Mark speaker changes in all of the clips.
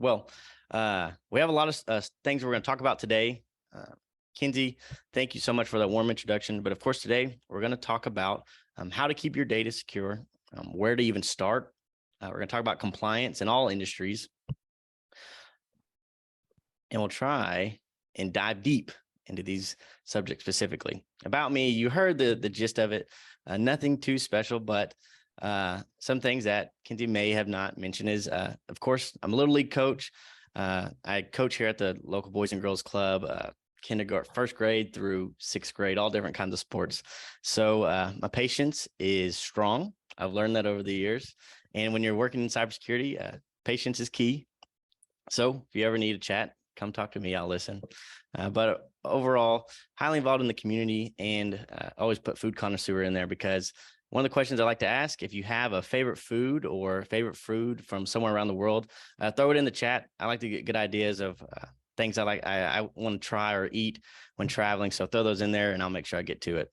Speaker 1: Well, we have a lot of things we're going to talk about today. Kinsey, thank you so much for that warm introduction. But of course, today we're going to talk about how to keep your data secure, where to even start. We're going to talk about compliance in all industries. And we'll try and dive deep into these subjects specifically. About me, you heard the gist of it. Nothing too special, but some things that Kinsey may have not mentioned is, of course, I'm a Little League coach. I coach here at the local Boys and Girls Club, kindergarten, first grade through sixth grade, all different kinds of sports. So my patience is strong. I've learned that over the years. And when you're working in cybersecurity, patience is key. So if you ever need a chat, come talk to me. I'll listen. But overall, highly involved in the community, and always put food connoisseur in there, because one of the questions I like to ask, if you have a favorite food or favorite food from somewhere around the world, throw it in the chat. I like to get good ideas of things I want to try or eat when traveling. So throw those in there and I'll make sure I get to it.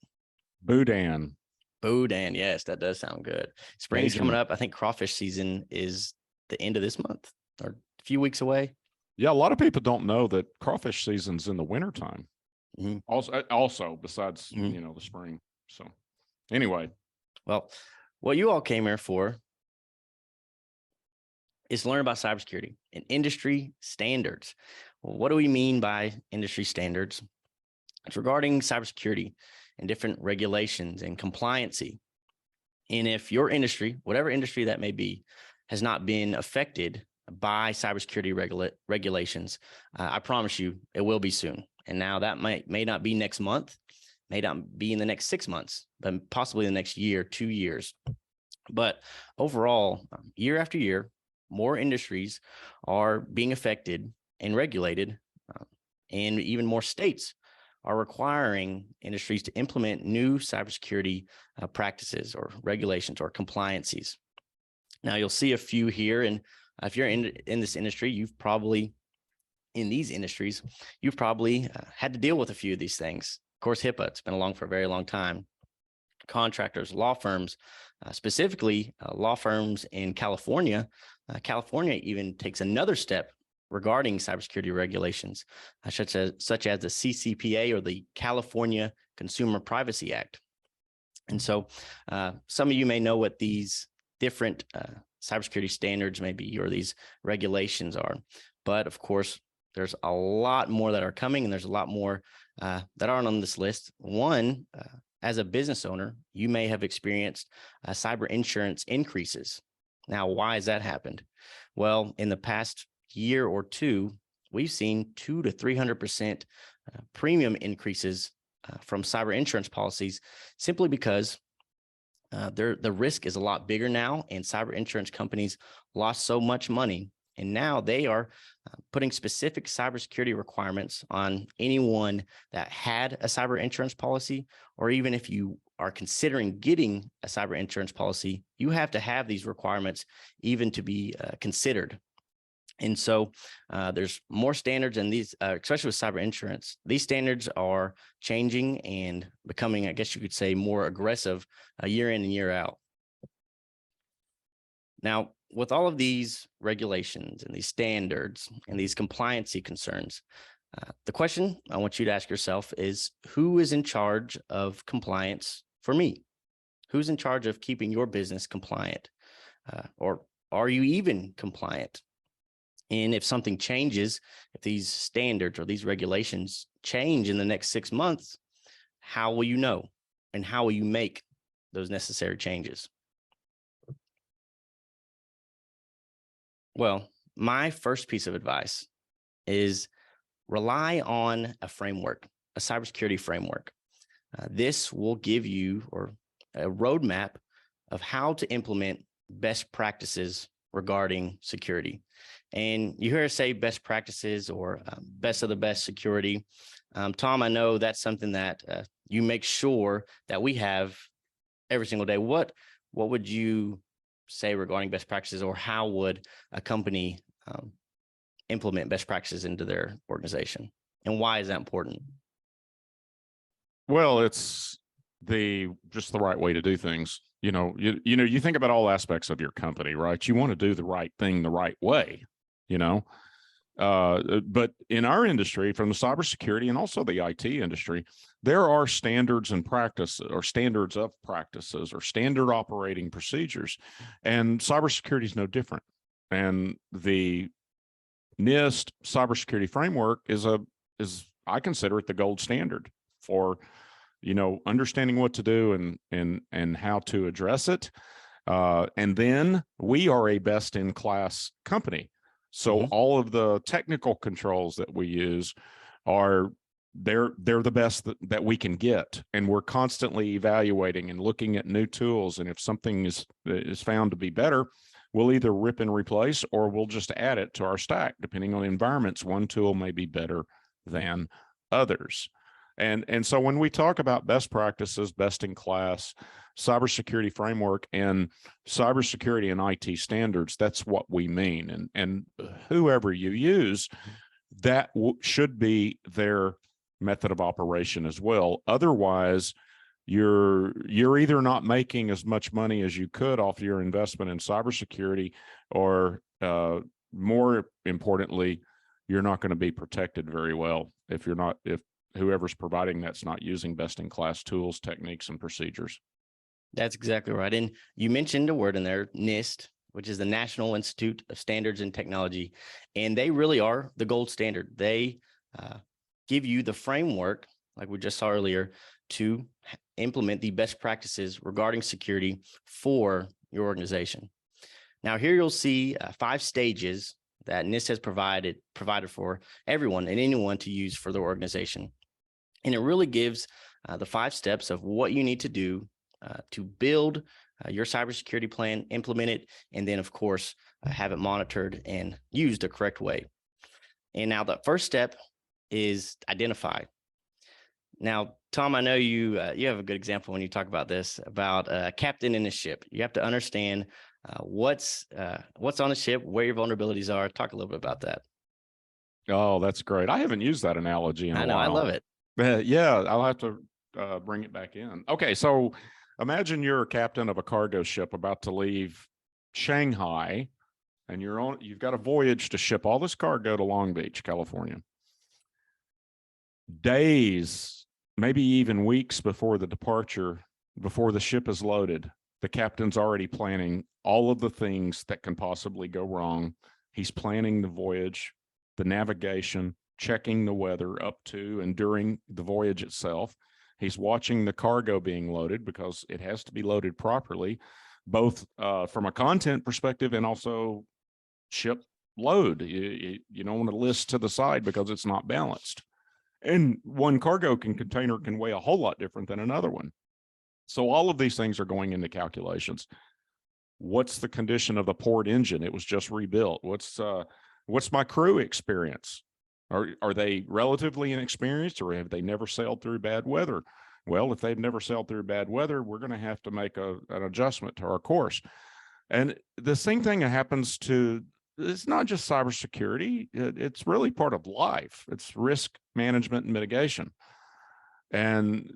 Speaker 2: Boudin.
Speaker 1: Boudin. Yes, that does sound good. Spring's coming up. I think crawfish season is the end of this month or a few weeks away.
Speaker 2: Yeah, a lot of people don't know that crawfish season's in the wintertime.
Speaker 1: Mm-hmm.
Speaker 2: Also, besides, the spring. So anyway.
Speaker 1: Well, what you all came here for is learn about cybersecurity and industry standards. Well, what do we mean by industry standards? It's regarding cybersecurity and different regulations and compliancy. And if your industry, whatever industry that may be, has not been affected by cybersecurity regulations, I promise you it will be soon. And now that may not be next month, may not be in the next 6 months, but possibly the next year, 2 years. But overall, year after year, more industries are being affected and regulated, and even more states are requiring industries to implement new cybersecurity practices or regulations or compliances. Now, you'll see a few here, and if you're in this industry, you've probably had to deal with a few of these things. Of course, HIPAA, it's been along for a very long time. Contractors, law firms, specifically law firms in California. California even takes another step regarding cybersecurity regulations, such as the CCPA, or the California Consumer Privacy Act. And so some of you may know what these different cybersecurity standards may be, or these regulations are. But of course, there's a lot more that are coming, and there's a lot more that aren't on this list. One, as a business owner, you may have experienced cyber insurance increases. Now, why has that happened? Well, in the past year or two, we've seen 200 to 300% premium increases from cyber insurance policies, simply because the risk is a lot bigger now, and cyber insurance companies lost so much money. And now they are putting specific cybersecurity requirements on anyone that had a cyber insurance policy, or even if you are considering getting a cyber insurance policy, you have to have these requirements even to be considered. And so there's more standards, and these, especially with cyber insurance, these standards are changing and becoming, I guess you could say, more aggressive year in and year out. Now, with all of these regulations and these standards and these compliancy concerns, the question I want you to ask yourself is, who is in charge of compliance for me? Who's in charge of keeping your business compliant? Or are you even compliant? And if something changes, if these standards or these regulations change in the next 6 months, how will you know? And how will you make those necessary changes? Well, my first piece of advice is rely on a framework, a cybersecurity framework. This will give you a roadmap of how to implement best practices regarding security. And you hear us say best practices or best of the best security. Tom, I know that's something that you make sure that we have every single day. What would you say regarding best practices, or how would a company implement best practices into their organization, and why is that important?
Speaker 2: Well, it's just the right way to do things. You think about all aspects of your company, right? You want to do the right thing the right way. you know. But in our industry, from the cybersecurity and also the IT industry, there are standards and practices, or standards of practices, or standard operating procedures, and cybersecurity is no different. And the NIST cybersecurity framework is I consider it the gold standard for, understanding what to do and how to address it. And then we are a best in class company. So all of the technical controls that we use they're the best that we can get. And we're constantly evaluating and looking at new tools. And if something is found to be better, we'll either rip and replace, or we'll just add it to our stack. Depending on the environments, one tool may be better than others. And so when we talk about best practices, best in class, cybersecurity framework, and cybersecurity and IT standards, that's what we mean. And whoever you use, that should be their method of operation as well. Otherwise, you're either not making as much money as you could off your investment in cybersecurity, or more importantly, you're not going to be protected very well if whoever's providing that's not using best-in-class tools, techniques, and procedures.
Speaker 1: That's exactly right. And you mentioned a word in there, NIST, which is the National Institute of Standards and Technology, and they really are the gold standard. They give you the framework, like we just saw earlier, to implement the best practices regarding security for your organization. Now, here you'll see 5 stages that NIST has provided for everyone and anyone to use for their organization. And it really gives the 5 steps of what you need to do to build your cybersecurity plan, implement it, and then, of course, have it monitored and used the correct way. And now the first step is identify. Now, Tom, I know you have a good example when you talk about this, about a captain in a ship. You have to understand what's on a ship, where your vulnerabilities are. Talk a little bit about that.
Speaker 2: Oh, that's great. I haven't used that analogy in a while.
Speaker 1: I love it.
Speaker 2: Yeah, I'll have to bring it back in. Okay, so imagine you're a captain of a cargo ship about to leave Shanghai, and you've got a voyage to ship all this cargo to Long Beach, California. Days, maybe even weeks before the departure, before the ship is loaded, the captain's already planning all of the things that can possibly go wrong. He's planning the voyage, the navigation, checking the weather up to and during the voyage itself. He's watching the cargo being loaded, because it has to be loaded properly, both from a content perspective and also ship load. You don't want to list to the side because it's not balanced. And one cargo container can weigh a whole lot different than another one. So all of these things are going into calculations. What's the condition of the port engine? It was just rebuilt. What's my crew experience? Are they relatively inexperienced, or have they never sailed through bad weather? Well, if they've never sailed through bad weather, we're going to have to make an adjustment to our course. And the same thing happens it's not just cybersecurity. It's really part of life. It's risk management and mitigation. And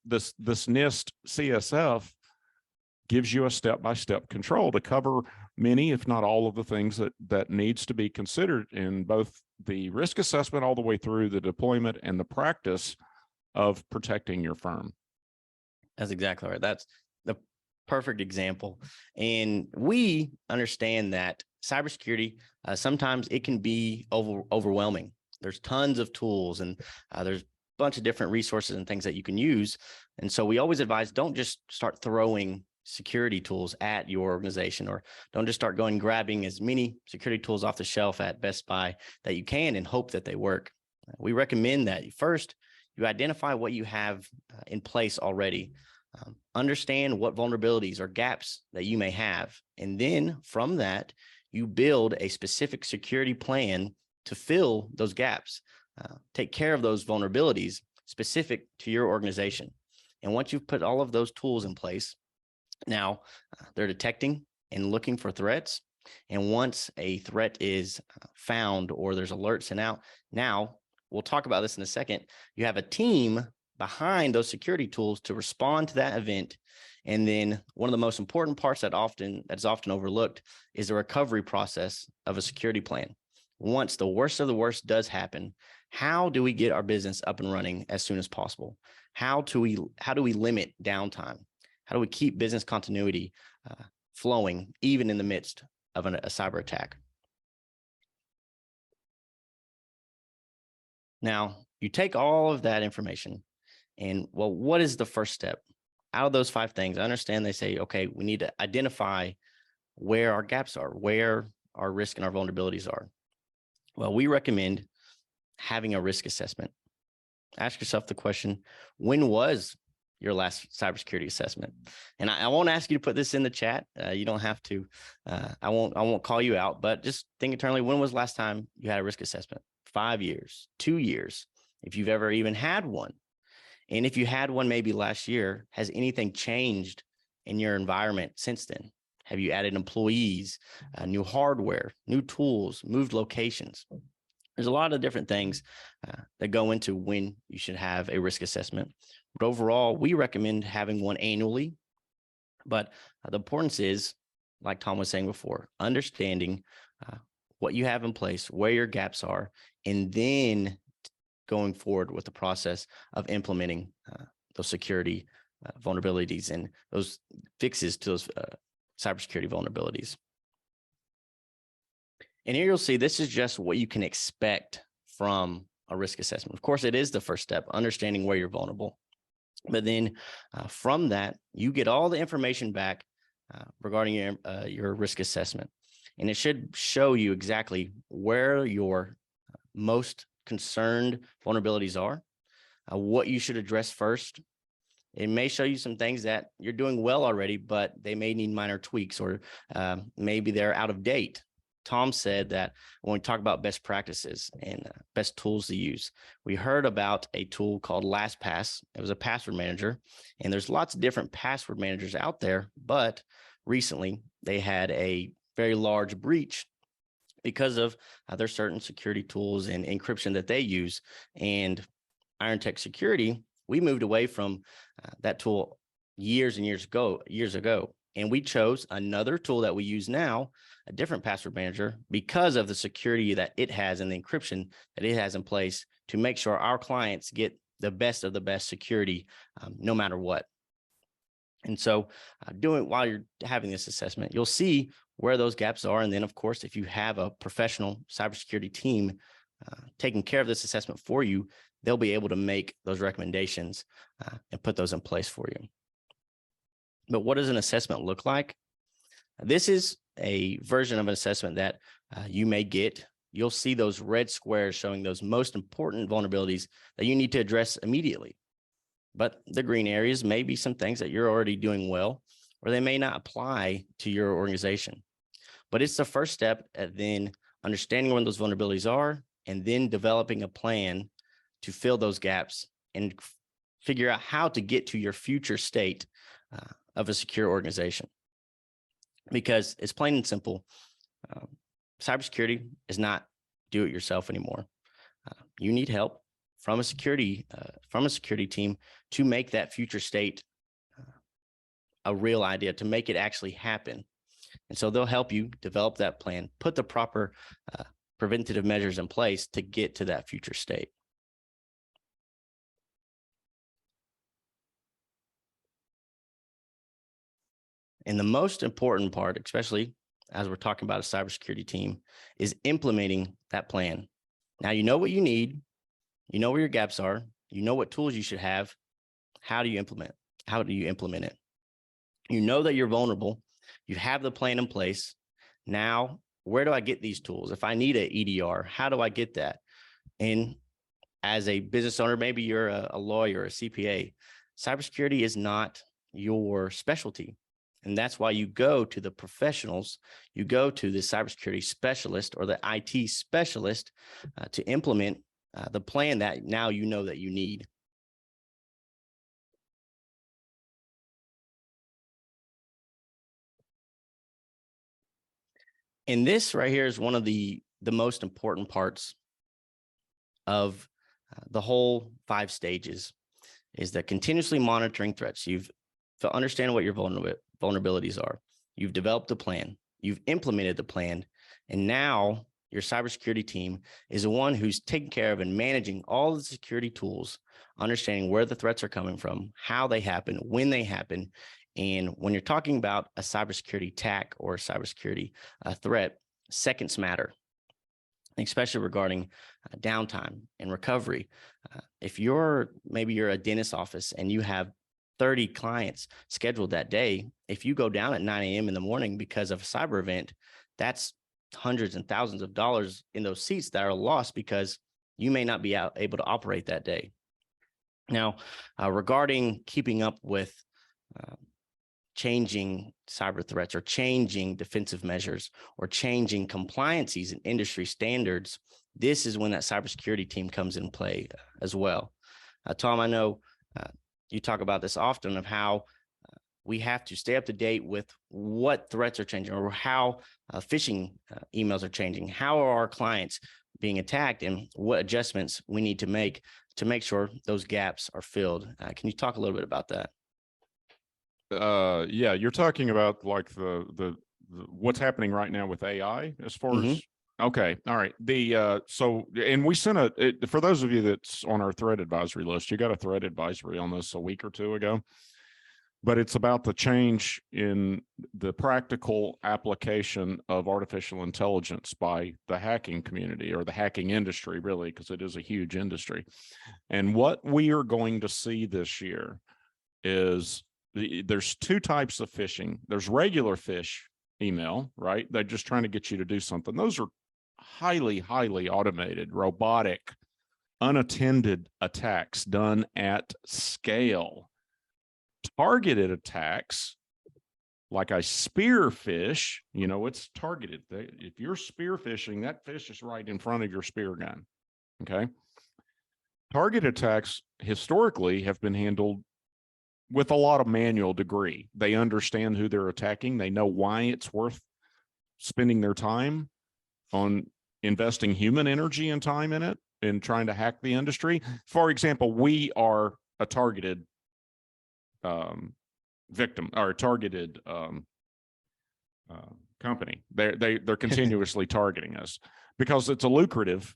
Speaker 2: this NIST CSF gives you a step-by-step control to cover many, if not all, of the things that needs to be considered in both the risk assessment all the way through the deployment and the practice of protecting your firm.
Speaker 1: That's exactly right. That's the perfect example. And we understand that cybersecurity, sometimes it can be overwhelming. There's tons of tools, and there's a bunch of different resources and things that you can use. And so we always advise, don't just start throwing security tools at your organization, or don't just start going grabbing as many security tools off the shelf at Best Buy that you can and hope that they work. We recommend that first you identify what you have in place already. Understand what vulnerabilities or gaps that you may have. And then from that, you build a specific security plan to fill those gaps, take care of those vulnerabilities specific to your organization. And once you've put all of those tools in place, now they're detecting and looking for threats. And once a threat is found or there's alerts sent out, now we'll talk about this in a second, you have a team behind those security tools to respond to that event. And then one of the most important parts that's often overlooked is the recovery process of a security plan. once the worst of the worst does happen, how do we get our business up and running as soon as possible? How do we limit downtime? How do we keep business continuity flowing even in the midst of a cyber attack? Now, you take all of that information and, well, what is the first step? Out of those 5 things, I understand they say, okay, we need to identify where our gaps are, where our risk and our vulnerabilities are. Well, we recommend having a risk assessment. Ask yourself the question, when was your last cybersecurity assessment? And I won't ask you to put this in the chat. You don't have to. I won't call you out, but just think internally, when was the last time you had a risk assessment? 5 years, 2 years, if you've ever even had one. And if you had one maybe last year, has anything changed in your environment since then? Have you added employees, new hardware, new tools, moved locations? There's a lot of different things that go into when you should have a risk assessment. But overall, we recommend having one annually. But the importance is, like Tom was saying before, understanding what you have in place, where your gaps are, and then going forward with the process of implementing those security vulnerabilities and those fixes to those cybersecurity vulnerabilities. And here you'll see this is just what you can expect from a risk assessment. Of course, it is the first step, understanding where you're vulnerable. But then from that, you get all the information back regarding your risk assessment. And it should show you exactly where your most concerned vulnerabilities are, what you should address first. It may show you some things that you're doing well already, but they may need minor tweaks, or maybe they're out of date. Tom said that when we talk about best practices and best tools to use, we heard about a tool called LastPass. It was a password manager, and there's lots of different password managers out there, but recently they had a very large breach because of their certain security tools and encryption that they use. And Iron Tech Security, we moved away from that tool years and years ago, and we chose another tool that we use now, a different password manager, because of the security that it has and the encryption that it has in place to make sure our clients get the best of the best security no matter what. And so while you're having this assessment, you'll see where those gaps are. And then, of course, if you have a professional cybersecurity team taking care of this assessment for you, they'll be able to make those recommendations and put those in place for you. But what does an assessment look like? This is a version of an assessment that you may get. You'll see those red squares showing those most important vulnerabilities that you need to address immediately. But the green areas may be some things that you're already doing well, or they may not apply to your organization. But it's the first step at then understanding where those vulnerabilities are, and then developing a plan to fill those gaps and figure out how to get to your future state of a secure organization. Because it's plain and simple, cybersecurity is not do it yourself anymore. You need help from a security team to make that future state a real idea, to make it actually happen. And so they'll help you develop that plan, put the proper preventative measures in place to get to that future state. And the most important part, especially as we're talking about a cybersecurity team, is implementing that plan. Now, you know what you need, you know where your gaps are, you know what tools you should have. How do you implement? How do you implement it? You know that you're vulnerable. You have the plan in place. Now, where do I get these tools? If I need an EDR, how do I get that? And as a business owner, maybe you're a lawyer, a CPA, cybersecurity is not your specialty. And that's why you go to the professionals, you go to the cybersecurity specialist or the IT specialist to implement the plan that now you know that you need. And this right here is one of the most important parts of the whole 5 stages, is that continuously monitoring threats. You've to understand what your vulnerabilities are. You've developed a plan, you've implemented the plan, and now your cybersecurity team is the one who's taking care of and managing all the security tools, understanding where the threats are coming from, how they happen, when they happen. And when you're talking about a cybersecurity attack or a cybersecurity threat, seconds matter, especially regarding downtime and recovery. If maybe you're a dentist office and you have 30 clients scheduled that day, if you go down at 9 a.m. in the morning because of a cyber event, that's hundreds and thousands of dollars in those seats that are lost because you may not be able to operate that day. Now, regarding keeping up with changing cyber threats or changing defensive measures or changing compliances and industry standards, this is when that cybersecurity team comes in play as well. Tom, I know you talk about this often of how we have to stay up to date with what threats are changing or how phishing emails are changing. How are our clients being attacked and what adjustments we need to make sure those gaps are filled? Can you talk a little bit about that?
Speaker 2: Yeah, you're talking about like the what's happening right now with AI as far as, okay. All right. So, and we sent for those of you that's on our threat advisory list, you got a threat advisory on this a week or two ago, but it's about the change in the practical application of artificial intelligence by the hacking community or the hacking industry, really, because it is a huge industry. And what we are going to see this year is there's two types of phishing. There's regular phish email, right? They're just trying to get you to do something. Those are highly, highly automated, robotic, unattended attacks done at scale. Targeted attacks, like I spear phish, it's targeted. If you're spear phishing, that fish is right in front of your spear gun. Okay. Target attacks historically have been handled with a lot of manual degree. They understand who they're attacking. They know why it's worth spending their time on investing human energy and time in it and trying to hack the industry. For example, we are a targeted victim or targeted company. They're continuously targeting us because it's a lucrative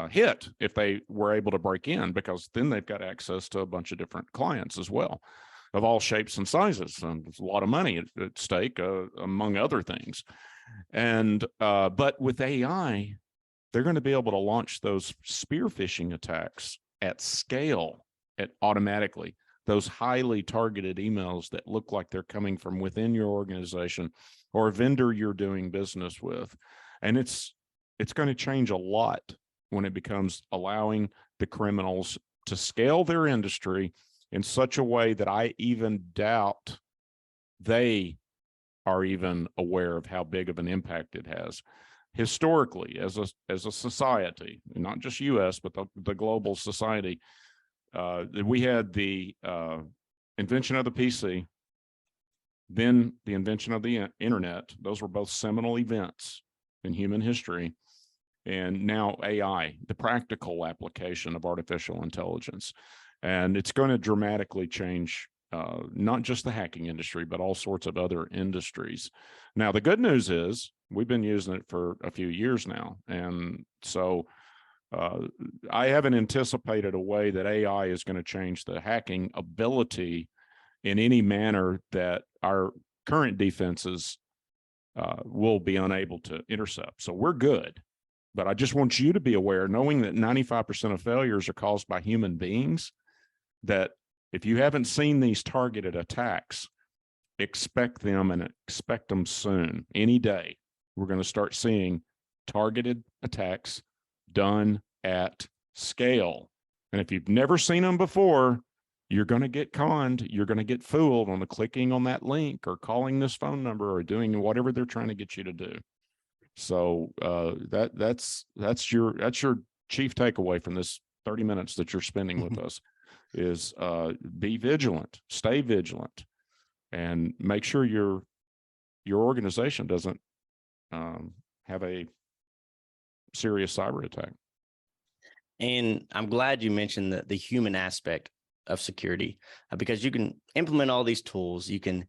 Speaker 2: hit if they were able to break in, because then they've got access to a bunch of different clients as well, of all shapes and sizes. And there's a lot of money at stake, among other things. And but with AI, they're going to be able to launch those spear phishing attacks at scale, automatically. Those highly targeted emails that look like they're coming from within your organization or a vendor you're doing business with. And it's going to change a lot when it becomes allowing the criminals to scale their industry in such a way that I even doubt they are even aware of how big of an impact it has. Historically, as a society, not just US, but the global society, we had the invention of the PC, then the invention of the internet. Those were both seminal events in human history. And now AI, the practical application of artificial intelligence. And it's going to dramatically change not just the hacking industry, but all sorts of other industries. Now, the good news is we've been using it for a few years now. And so I haven't anticipated a way that AI is going to change the hacking ability in any manner that our current defenses will be unable to intercept. So we're good. But I just want you to be aware, knowing that 95% of failures are caused by human beings, that if you haven't seen these targeted attacks, expect them and expect them soon. Any day, we're going to start seeing targeted attacks done at scale. And if you've never seen them before, you're going to get conned. You're going to get fooled on the clicking on that link or calling this phone number or doing whatever they're trying to get you to do. So that's your chief takeaway from this 30 minutes that you're spending with us is be vigilant, stay vigilant, and make sure your organization doesn't have a serious cyber attack.
Speaker 1: And I'm glad you mentioned the human aspect of security, because you can implement all these tools. You can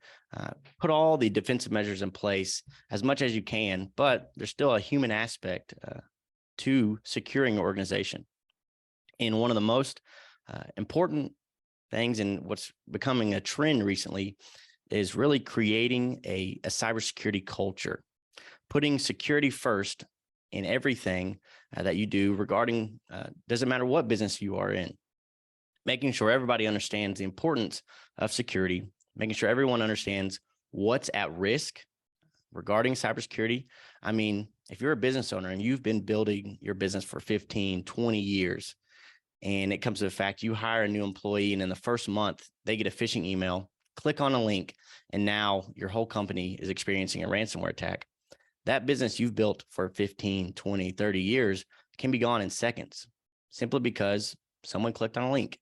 Speaker 1: put all the defensive measures in place as much as you can, but there's still a human aspect to securing your organization. And one of the most important things, and what's becoming a trend recently, is really creating a cybersecurity culture, putting security first in everything that you do regarding, doesn't matter what business you are in, making sure everybody understands the importance of security, making sure everyone understands what's at risk regarding cybersecurity. I mean, if you're a business owner and you've been building your business for 15, 20 years, and it comes to the fact you hire a new employee and in the first month they get a phishing email, click on a link, and now your whole company is experiencing a ransomware attack. That business you've built for 15, 20, 30 years can be gone in seconds, simply because someone clicked on a link,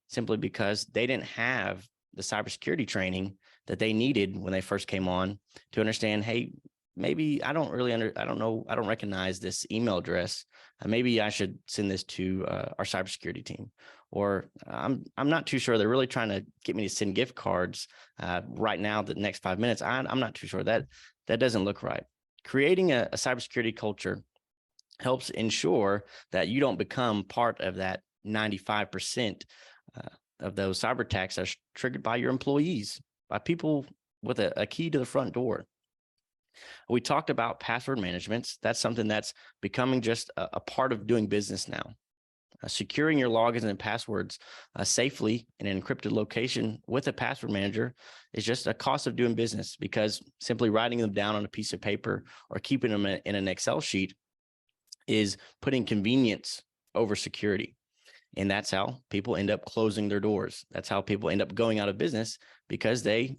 Speaker 1: simply because they didn't have the cybersecurity training that they needed when they first came on to understand, hey, maybe I don't recognize this email address. Maybe I should send this to our cybersecurity team. Or I'm not too sure. They're really trying to get me to send gift cards right now, the next 5 minutes. I'm not too sure. That doesn't look right. Creating a cybersecurity culture helps ensure that you don't become part of that 95% of those cyber attacks that are triggered by your employees, by people with a key to the front door. We talked about password management. That's something that's becoming just a part of doing business now. Securing your logins and passwords safely in an encrypted location with a password manager is just a cost of doing business, because simply writing them down on a piece of paper or keeping them in an Excel sheet is putting convenience over security. And that's how people end up closing their doors. That's how people end up going out of business, because they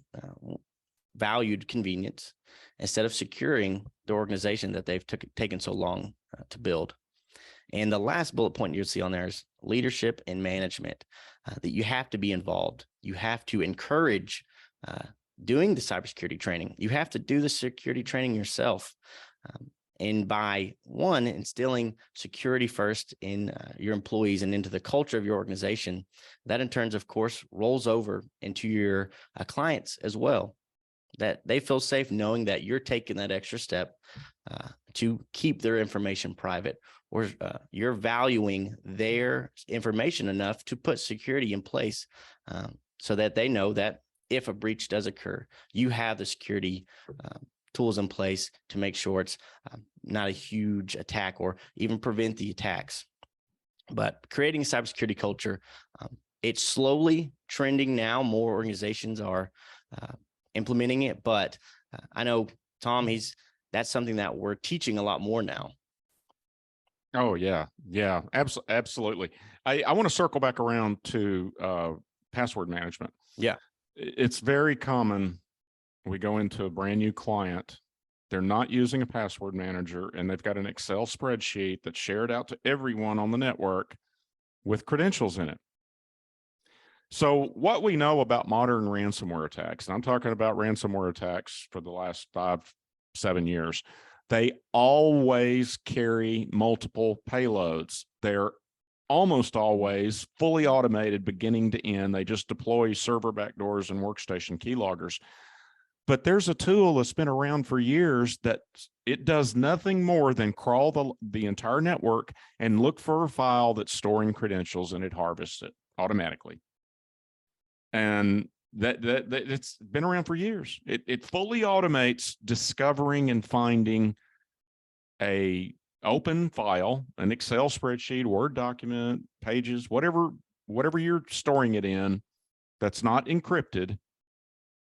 Speaker 1: valued convenience instead of securing the organization that they've taken so long to build. And the last bullet point you'll see on there is leadership and management, that you have to be involved. You have to encourage doing the cybersecurity training. You have to do the security training yourself. And by instilling security first in your employees and into the culture of your organization, that in turn, of course, rolls over into your clients as well, that they feel safe knowing that you're taking that extra step to keep their information private, or you're valuing their information enough to put security in place so that they know that if a breach does occur, you have the security tools in place to make sure it's not a huge attack or even prevent the attacks. But creating a cybersecurity culture, it's slowly trending now. More organizations are implementing it, but I know Tom, that's something that we're teaching a lot more now.
Speaker 2: Oh yeah. Absolutely. I want to circle back around to password management.
Speaker 1: Yeah.
Speaker 2: It's very common. We go into a brand new client, they're not using a password manager, and they've got an Excel spreadsheet that's shared out to everyone on the network with credentials in it. So what we know about modern ransomware attacks, and I'm talking about ransomware attacks for the last 5-7 years, they always carry multiple payloads. They're almost always fully automated beginning to end. They just deploy server backdoors and workstation keyloggers. But there's a tool that's been around for years that it does nothing more than crawl the entire network and look for a file that's storing credentials, and it harvests it automatically. And that it's been around for years. It fully automates discovering and finding a open file, an Excel spreadsheet, Word document, pages, whatever you're storing it in that's not encrypted.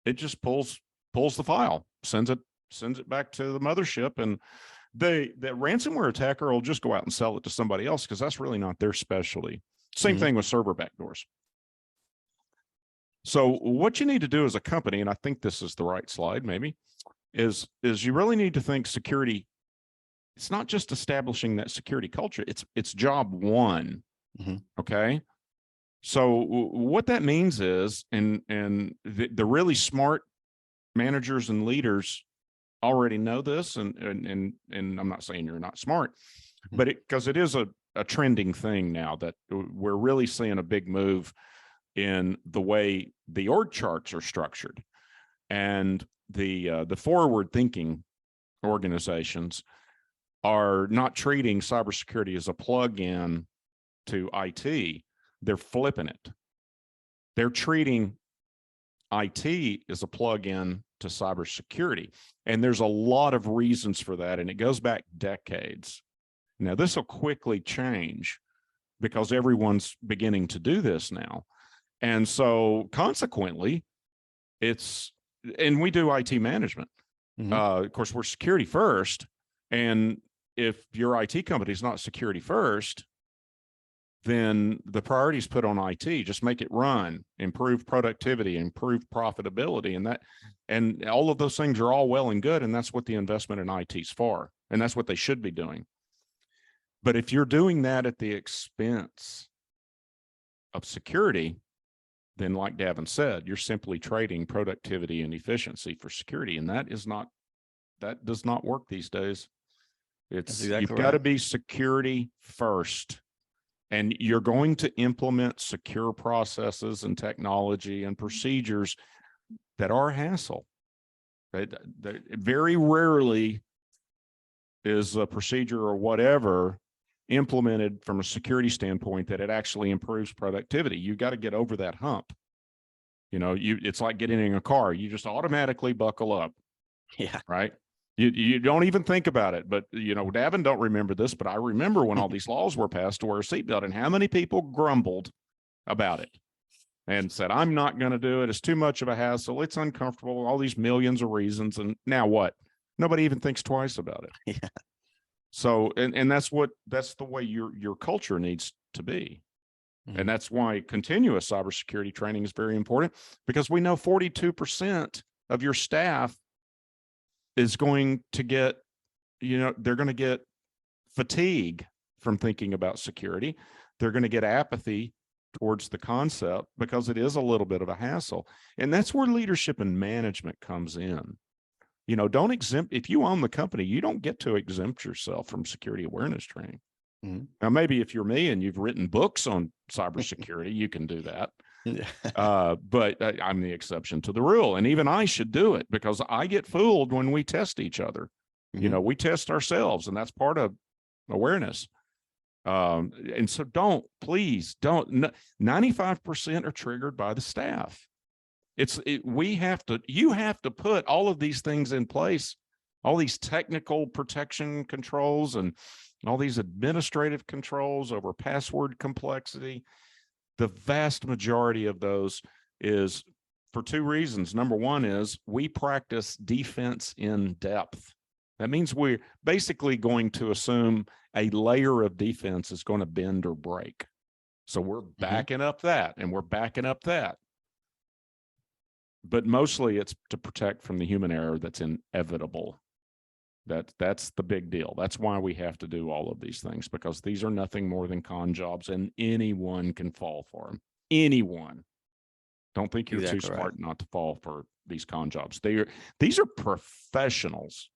Speaker 2: It just pulls the file, sends it back to the mothership, and the ransomware attacker will just go out and sell it to somebody else because that's really not their specialty. Same thing with server backdoors. So what you need to do as a company, and I think this is the right slide maybe, is you really need to think security. It's not just establishing that security culture. It's job one. Okay. So what that means is, and the really smart managers and leaders already know this, and I'm not saying you're not smart, but because it is a trending thing now that we're really seeing a big move in the way the org charts are structured, and the forward thinking organizations are not treating cybersecurity as a plug-in to IT. They're flipping it. They're treating IT as a plug-in to cybersecurity. And there's a lot of reasons for that. And it goes back decades. Now, this will quickly change because everyone's beginning to do this now. And so consequently, and we do IT management. Of course, we're security first. And if your IT company is not security first, then the priorities put on IT, just make it run, improve productivity, improve profitability. And all of those things are all well and good. And that's what the investment in IT is for. And that's what they should be doing. But if you're doing that at the expense of security, then like Davin said, you're simply trading productivity and efficiency for security. And that does not work these days. You've got to be security first. And you're going to implement secure processes and technology and procedures that are hassle. Very rarely is a procedure or whatever implemented from a security standpoint that it actually improves productivity. You got to get over that hump. It's like getting in a car. You just automatically buckle up.
Speaker 1: Yeah.
Speaker 2: Right. You don't even think about it. But, Davin don't remember this, but I remember when all these laws were passed to wear a seatbelt, and how many people grumbled about it and said, I'm not going to do it. It's too much of a hassle. It's uncomfortable. All these millions of reasons. And now what? Nobody even thinks twice about it.
Speaker 1: Yeah.
Speaker 2: So, and that's the way your culture needs to be. And that's why continuous cybersecurity training is very important, because we know 42% of your staff is going to get, they're going to get fatigue from thinking about security. They're going to get apathy towards the concept because it is a little bit of a hassle. And that's where leadership and management comes in. Don't exempt, if you own the company, you don't get to exempt yourself from security awareness training. Now, maybe if you're me and you've written books on cybersecurity, you can do that. But I'm the exception to the rule. And even I should do it, because I get fooled when we test each other. We test ourselves, and that's part of awareness. And so please don't, 95% are triggered by the staff. You have to put all of these things in place, all these technical protection controls and all these administrative controls over password complexity. The vast majority of those is for two reasons. Number one is we practice defense in depth. That means we're basically going to assume a layer of defense is going to bend or break. So we're backing up that, and we're backing up that. But mostly it's to protect from the human error that's inevitable. That's the big deal. That's why we have to do all of these things, because these are nothing more than con jobs, and anyone can fall for them. Anyone. Don't think you're too smart not to fall for these con jobs. These are professionals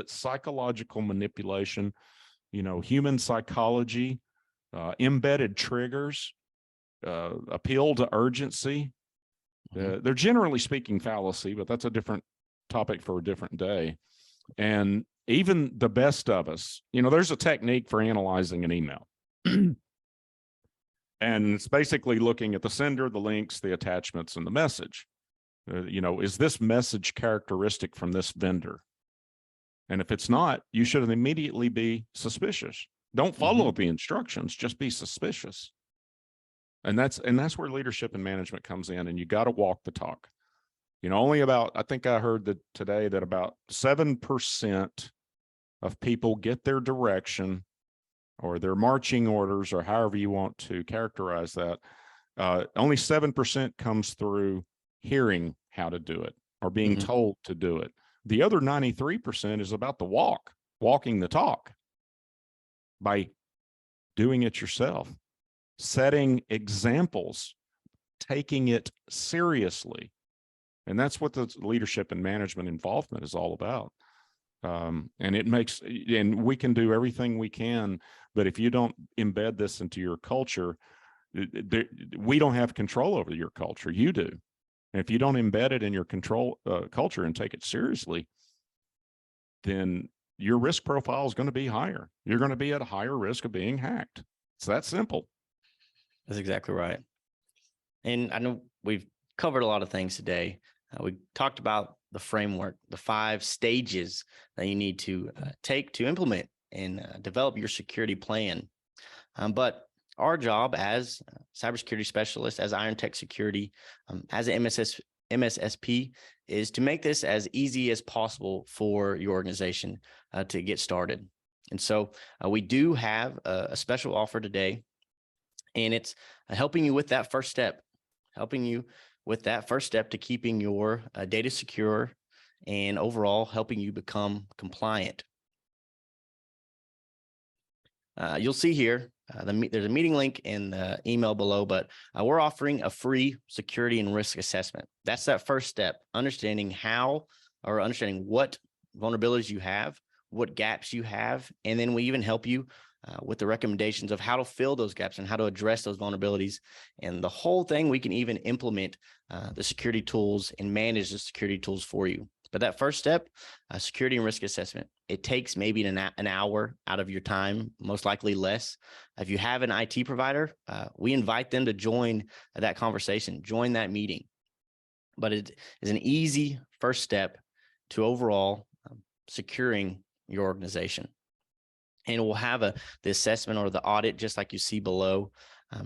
Speaker 2: at psychological manipulation, human psychology, embedded triggers, appeal to urgency. They're generally speaking fallacy, but that's a different topic for a different day. And even the best of us, there's a technique for analyzing an email. And it's basically looking at the sender, the links, the attachments, and the message. Is this message characteristic from this vendor? And if it's not, you should immediately be suspicious. Don't follow the instructions, just be suspicious. And that's where leadership and management comes in, and you got to walk the talk. I think I heard that today that about 7% of people get their direction or their marching orders, or however you want to characterize that. Only 7% comes through hearing how to do it or being told to do it. The other 93% is about the walking the talk by doing it yourself, setting examples, taking it seriously. And that's what the leadership and management involvement is all about. And we can do everything we can, but if you don't embed this into your culture, We don't have control over your culture. You do. And if you don't embed it in your culture and take it seriously, then your risk profile is going to be higher. You're going to be at a higher risk of being hacked. It's that simple.
Speaker 1: That's exactly right. And I know we've covered a lot of things today. We talked about the framework, the 5 stages that you need to take to implement and develop your security plan. But our job as cybersecurity specialists, as Iron Tech Security, as an MSSP, is to make this as easy as possible for your organization to get started. And so we do have a special offer today, and it's helping you with that first step, to keeping your data secure and overall helping you become compliant. You'll see here, there's a meeting link in the email below, but we're offering a free security and risk assessment. That's that first step, understanding what vulnerabilities you have, what gaps you have, and then we even help you with the recommendations of how to fill those gaps and how to address those vulnerabilities. And the whole thing, we can even implement the security tools and manage the security tools for you. But that first step, security and risk assessment, it takes maybe an hour out of your time, most likely less. If you have an IT provider, we invite them to join that conversation, join that meeting. But it is an easy first step to overall securing your organization. And we'll have the assessment or the audit just like you see below.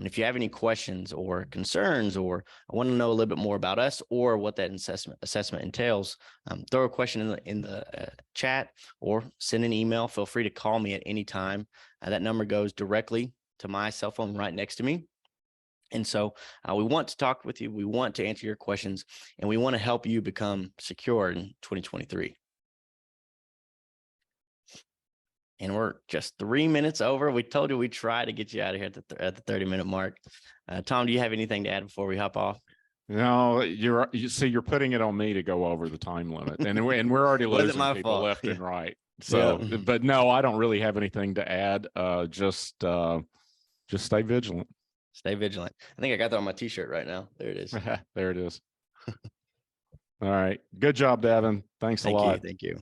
Speaker 1: If you have any questions or concerns, or want to know a little bit more about us or what that assessment entails, throw a question in the chat or send an email. Feel free to call me at any time. That number goes directly to my cell phone right next to me. And so we want to talk with you. We want to answer your questions, and we want to help you become secure in 2023. And we're just 3 minutes over. We told you we'd try to get you out of here at the 30-minute mark. Tom, do you have anything to add before we hop off?
Speaker 2: No, you see, you're putting it on me to go over the time limit, and we're already losing people
Speaker 1: fault?
Speaker 2: left and right. So, but no, I don't really have anything to add. Just stay vigilant.
Speaker 1: Stay vigilant. I think I got that on my t-shirt right now. There it is.
Speaker 2: There it is. All right. Good job, Devin. Thanks a lot.
Speaker 1: Thank you.